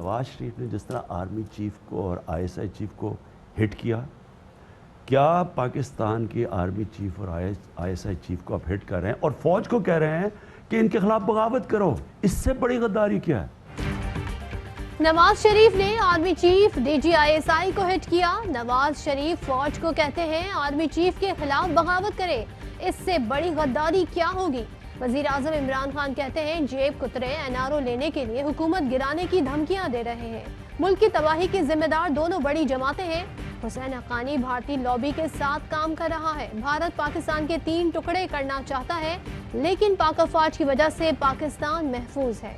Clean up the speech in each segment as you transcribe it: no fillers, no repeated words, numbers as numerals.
नवाज शरीफ ने जिस तरह आर्मी चीफ को और आईएसआई चीफ को हिट किया, क्या पाकिस्तान की आर्मी चीफ और आईएसआई चीफ को आप हिट कर रहे हैं और फौज को कह रहे हैं कि इनके खिलाफ बगावत करो? इससे बड़ी गद्दारी क्या है? नवाज शरीफ ने आर्मी चीफ डीजी आईएसआई को हिट किया। नवाज शरीफ फौज को कहते हैं आर्मी चीफ के खिलाफ बगावत करे, इससे बड़ी गद्दारी क्या होगी? वजीर आजम इमरान खान कहते हैं जेब कुतरे एनआरओ लेने के लिए हुकूमत गिराने की धमकियां दे रहे हैं। मुल्क की तबाही की जिम्मेदार दोनों बड़ी जमातें हैं। हुसैन हक्कानी भारतीय लॉबी के साथ काम कर रहा है। भारत पाकिस्तान के 3 टुकड़े करना चाहता है, लेकिन पाक अफवाज की वजह से पाकिस्तान महफूज है।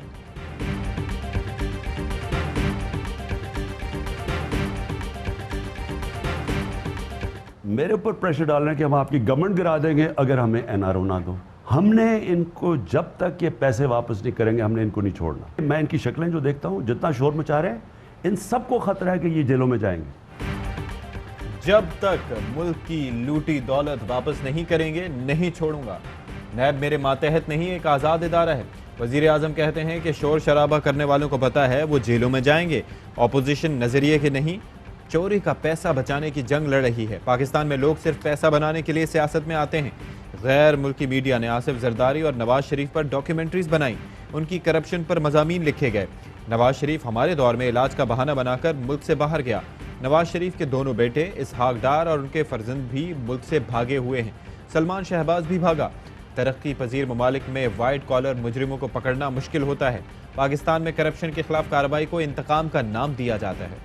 मेरे ऊपर प्रेशर डाल रहे हैं कि हम आपकी गवर्नमेंट गिरा देंगे अगर हमें एनआरओ ना दो। हमने इनको जब तक ये पैसे वापस नहीं करेंगे हमने इनको नहीं छोड़ना। मैं इनकी शक्लें जो देखता हूँ, जितना शोर मचा रहे हैं, इन सबको खतरा है कि ये जेलों में जाएंगे। जब तक मुल्क की लूटी दौलत वापस नहीं करेंगे नहीं छोड़ूंगा। नैब मेरे मातहत नहीं एक आज़ाद इदारा है। वजीर आजम कहते हैं कि शोर शराबा करने वालों को पता है वो जेलों में जाएंगे। ऑपोजिशन नजरिए के नहीं, चोरी का पैसा बचाने की जंग लड़ रही है। पाकिस्तान में लोग सिर्फ पैसा बनाने के लिए सियासत में आते हैं। गैर मुल्की मीडिया ने आसिफ जरदारी और नवाज शरीफ पर डॉक्यूमेंट्रीज बनाई, उनकी करप्शन पर मज़ामीन लिखे गए। नवाज शरीफ हमारे दौर में इलाज का बहाना बनाकर मुल्क से बाहर गया। नवाज शरीफ के दोनों बेटे इसहाक डार और उनके फर्जंद भी मुल्क से भागे हुए हैं। सलमान शहबाज भी भागा। तरक्की पजीर ममालिक में वाइट कॉलर मुजरिमों को पकड़ना मुश्किल होता है। पाकिस्तान में करप्शन के खिलाफ कार्रवाई को इंतकाम का नाम दिया जाता है।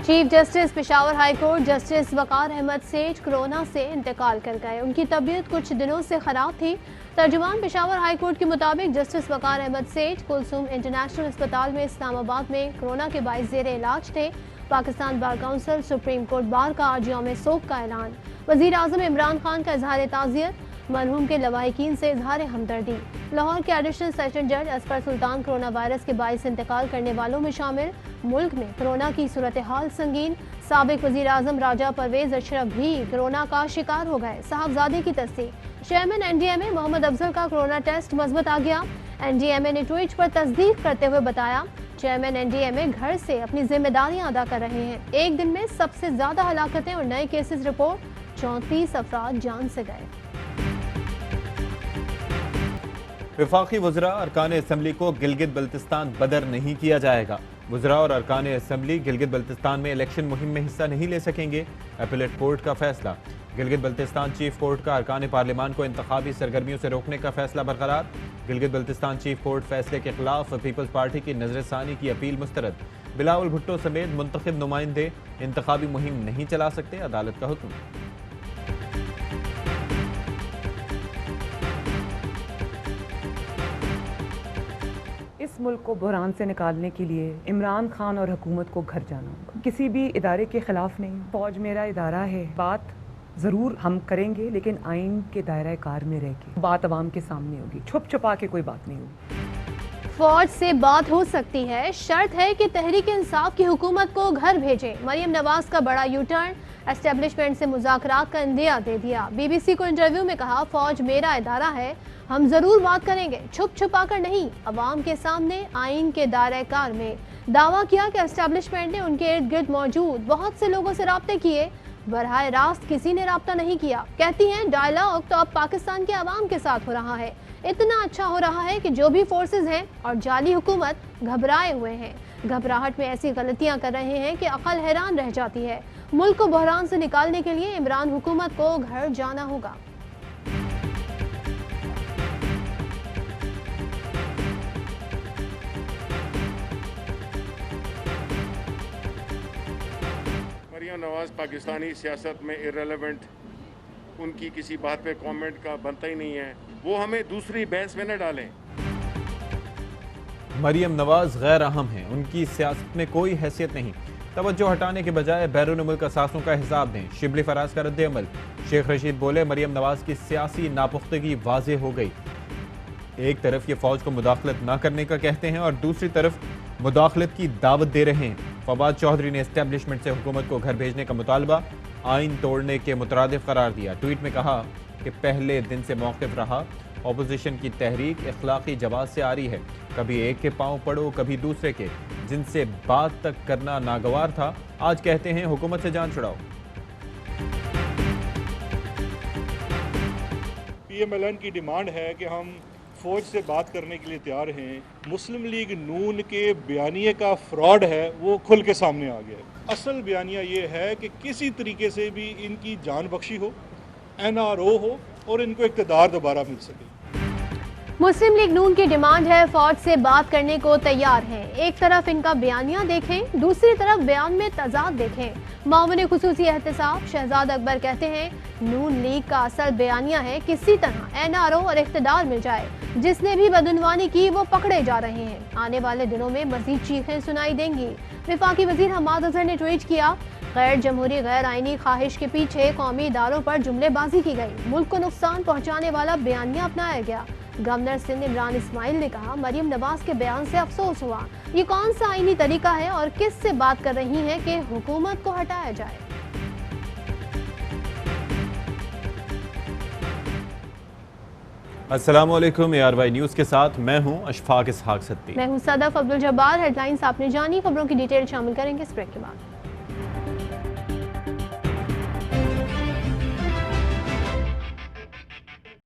Chief justice Peshawar high court justice Waqar Ahmad Seth corona से इंतकाल कर गए। उनकी तबीयत कुछ दिनों से खराब थी। तर्जुमान पेशावर हाई कोर्ट के मुताबिक जस्टिस वकार अहमद सेठ कुलसूम इंटरनेशनल अस्पताल में इस्लामाबाद में कोरोना के बाइस जेर इलाज थे। Pakistan bar council, supreme court bar का आज यौम सोग का ऐलान। वजीर आजम इमरान खान का इजहार ताज़ियत, मरहूम के लवाहिकीन से इजहार हमदर्दी। लाहौर के एडिशनल सेशन जज असफर सुल्तान कोरोना वायरस के बाइस इंतकाल करने वालों में शामिल। मुल्क में कोरोना की सूरत हाल संगीन। साबिक वजीर आजम राजा परवेज अशरफ भी कोरोना का शिकार हो गए। साहबजादे की तस्दीक। चेयरमैन एनडीएमए मोहम्मद अफजल का कोरोना टेस्ट मजबूत आ गया। एनडीएमए ने ट्वीट पर तस्दीक करते हुए बताया, चेयरमैन एनडीएमए घर से अपनी जिम्मेदारियां अदा कर रहे हैं। एक दिन में सबसे ज्यादा हलाकतें और नए केसेस रिपोर्ट, 34 अफराद जान से गए। वफाकी वज़रा अरकान असम्बली को गिलगित बल्तिस्तान बदर नहीं किया जाएगा। वज़रा और अरकान असम्बली गिलगित बल्तिस्तान में इलेक्शन मुहिम में हिस्सा नहीं ले सकेंगे। अपीलेट कोर्ट का फैसला। गिलगित बल्तिस्तान चीफ कोर्ट का अरकान पार्लियामान को इंतखाबी सरगर्मियों से रोकने का फैसला बरकरार। गिलगित बल्तिस्तान चीफ कोर्ट फैसले के खिलाफ पीपल्स पार्टी की नजरसानी की अपील मुस्तरद। बिलावल भुट्टो समेत मुंतखब नुमाइंदे इंतखाबी मुहिम नहीं चला सकते, अदालत का हुक्म। इस मुल्क को बहरान से निकालने के लिए इमरान खान और हुकूमत को घर जाना होगा। किसी भी इदारे के खिलाफ नहीं। फौज मेरा इदारा है। बात ज़रूर हम करेंगे लेकिन आइन के दायरा कार में रह के बात अवाम के सामने होगी। छुप छुपा के कोई बात नहीं होगी। फौज से बात हो सकती है, शर्त है कि तहरीक इंसाफ की हुकूमत को घर भेजे। मरियम नवाज का बड़ा यू टर्न, एस्टेब्लिशमेंट से मुज़ाकरात का इंदिया दे दिया। बीबीसी को इंटरव्यू में कहा, फौज मेरा इदारा है, हम जरूर बात करेंगे, छुप छुपा कर नहीं, अवाम के सामने आइन के दायरे कार में। दावा किया कि एस्टेब्लिशमेंट ने उनके इर्द गिर्द मौजूद बहुत से लोगों से राब्ते किए, बरहाए रास्त किसी ने राब्ता नहीं किया। कहती हैं डायलॉग तो अब पाकिस्तान के अवाम के साथ हो रहा है। इतना अच्छा हो रहा है कि जो भी फोर्सेस हैं और जाली हुकूमत घबराए हुए हैं। घबराहट में ऐसी गलतियां कर रहे हैं कि अकल हैरान रह जाती है। मुल्क को बहरान से निकालने के लिए इमरान हुकूमत को घर जाना होगा। मरियम नवाज पाकिस्तानी सियासत में इर्रेलेवेंट, उनकी किसी बात पे कमेंट का बनता ही नहीं है। वो हमें दूसरी बहस में न डालें। मरियम नवाज गैर अहम हैं, उनकी सियासत में कोई हैसियत नहीं। तवज्जो हटाने के बजाय बैरून मुल्क असासों का हिसाब दें। शिबली फराज का रद्द अमल। शेख रशीद बोले, मरियम नवाज की सियासी नापुख्तगी वाजे हो गई। एक तरफ ये फौज को मुदाखलत ना करने का कहते हैं और दूसरी तरफ मुदाखलत की दावत दे रहे हैं। फवाद चौधरी ने एस्टेब्लिशमेंट से हुकूमत को घर भेजने का मुतालबा। आइन तोड़ने के मुतरादिफ करार दिया। ट्वीट में कहा कि पहले दिन से मौक़िफ़ रहा, ऑपोजिशन की तहरीक इखलाकी जवाब से आ रही है, कभी एक के पांव पड़ो कभी दूसरे के, जिनसे बात तक करना नागवार था आज कहते हैं हुकूमत से जान छुड़ाओ। PMLN की डिमांड है कि हम फ़ौज से बात करने के लिए तैयार हैं। मुस्लिम लीग नून के बयानिए का फ्रॉड है वो खुल के सामने आ गया है। असल बयानिया ये है कि किसी तरीके से भी इनकी जान बख्शी हो, NRO हो और इनको इक़्तिदार दोबारा मिल सके। मुस्लिम लीग नून की डिमांड है फौज से बात करने को तैयार है। एक तरफ इनका बयानिया देखें, दूसरी तरफ बयान में तजाद देखें। मामून खुसूसी एहतसाब शहजाद अकबर कहते हैं नून लीग का असल बयानिया है किसी तरह NRO और इख्तिदार मिल जाए, जिसने भी बदनवानी की वो पकड़े जा रहे हैं। आने वाले दिनों में मजीद चीखें सुनाई देंगी। विफाकी वजीर हमाद अजहर ने ट्वीट किया, गैर जमहूरी गैर आइनी ख्वाहिश के पीछे कौमी इदारों पर जुमलेबाजी की गई, मुल्क को नुकसान पहुँचाने वाला बयानिया अपनाया गया। गवर्नर सिंध इमरान इस्माइल ने कहा मरियम नवाज के बयान से अफसोस हुआ, ये कौन सा आईनी तरीका है और किस से बात कर रही हैं कि हुकूमत को हटाया जाए। अस्सलाम वालेकुम, ARY न्यूज़ के साथ मैं हूं अशफाक इसहाक सत्ती। मैं हूं सदफ अब्दुल जब्बार। हेडलाइंस आपने जानी, खबरों की डिटेल शामिल करेंगे इस ब्रेक के बाद।